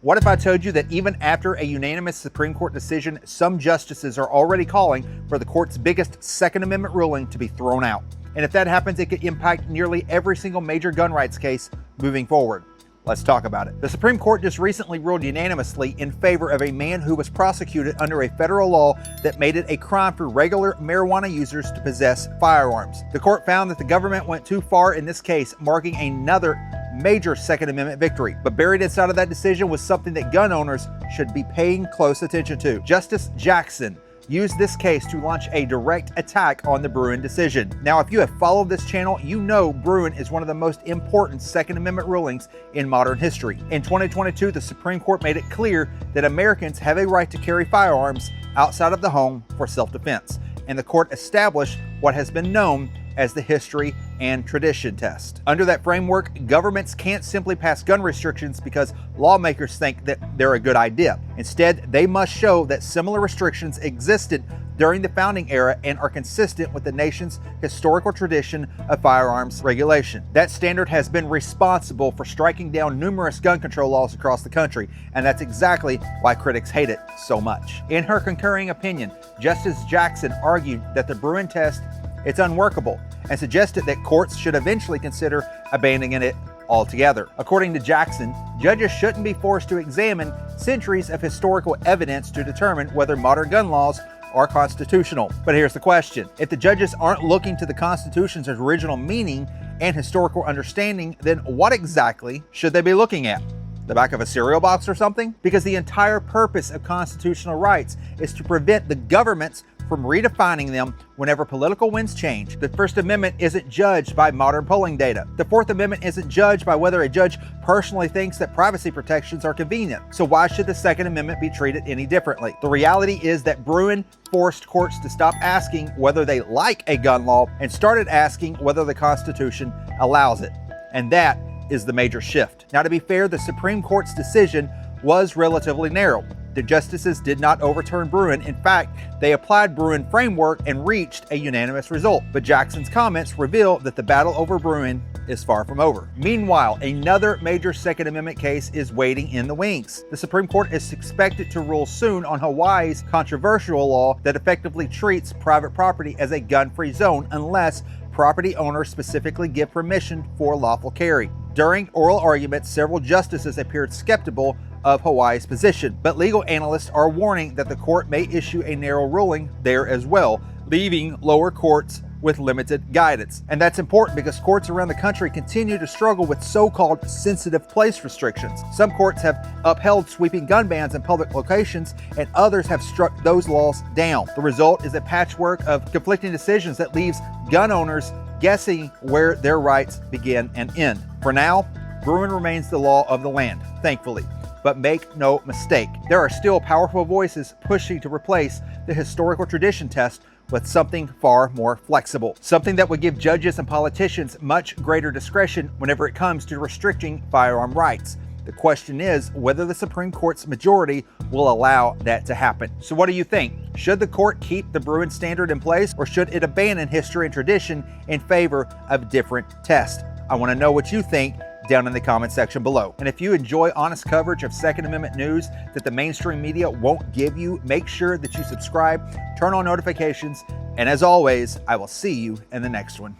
What if I told you that even after a unanimous Supreme Court decision, some justices are already calling for the court's biggest Second Amendment ruling to be thrown out? And if that happens, it could impact nearly every single major gun rights case moving forward. Let's talk about it. The Supreme Court just recently ruled unanimously in favor of a man who was prosecuted under a federal law that made it a crime for regular marijuana users to possess firearms. The court found that the government went too far in this case, marking another major Second Amendment victory. But buried inside of that decision was something that gun owners should be paying close attention to. Justice Jackson used this case to launch a direct attack on the Bruen decision. Now, if you have followed this channel, you know Bruen is one of the most important Second Amendment rulings in modern history. In 2022, the Supreme Court made it clear that Americans have a right to carry firearms outside of the home for self-defense, and the court established what has been known as the history and tradition test. Under that framework, governments can't simply pass gun restrictions because lawmakers think that they're a good idea. Instead, they must show that similar restrictions existed during the founding era and are consistent with the nation's historical tradition of firearms regulation. That standard has been responsible for striking down numerous gun control laws across the country, and that's exactly why critics hate it so much. In her concurring opinion, Justice Jackson argued that the Bruen test it's unworkable and suggested that courts should eventually consider abandoning it altogether. According to Jackson, judges shouldn't be forced to examine centuries of historical evidence to determine whether modern gun laws are constitutional. But here's the question. If the judges aren't looking to the Constitution's original meaning and historical understanding, then what exactly should they be looking at? The back of a cereal box or something? Because the entire purpose of constitutional rights is to prevent the governments from redefining them whenever political winds change. The First Amendment isn't judged by modern polling data. The Fourth Amendment isn't judged by whether a judge personally thinks that privacy protections are convenient. So why should the Second Amendment be treated any differently? The reality is that Bruen forced courts to stop asking whether they like a gun law and started asking whether the Constitution allows it. And that is the major shift. Now, to be fair, the Supreme Court's decision was relatively narrow. The justices did not overturn Bruen. In fact, they applied Bruen framework and reached a unanimous result. But Jackson's comments reveal that the battle over Bruen is far from over. Meanwhile, another major Second Amendment case is waiting in the wings. The Supreme Court is expected to rule soon on Hawaii's controversial law that effectively treats private property as a gun-free zone unless property owners specifically give permission for lawful carry. During oral arguments, several justices appeared skeptical of Hawaii's position, but legal analysts are warning that the court may issue a narrow ruling there as well, leaving lower courts with limited guidance. And that's important because courts around the country continue to struggle with so-called sensitive place restrictions. Some courts have upheld sweeping gun bans in public locations, and others have struck those laws down. The result is a patchwork of conflicting decisions that leaves gun owners guessing where their rights begin and end. For now, Bruen remains the law of the land, thankfully. But make no mistake, there are still powerful voices pushing to replace the historical tradition test with something far more flexible. Something that would give judges and politicians much greater discretion whenever it comes to restricting firearm rights. The question is whether the Supreme Court's majority will allow that to happen. So what do you think? Should the court keep the Bruen standard in place, or should it abandon history and tradition in favor of different tests? I want to know what you think down in the comment section below. And if you enjoy honest coverage of Second Amendment news that the mainstream media won't give you, make sure that you subscribe, turn on notifications, and as always, I will see you in the next one.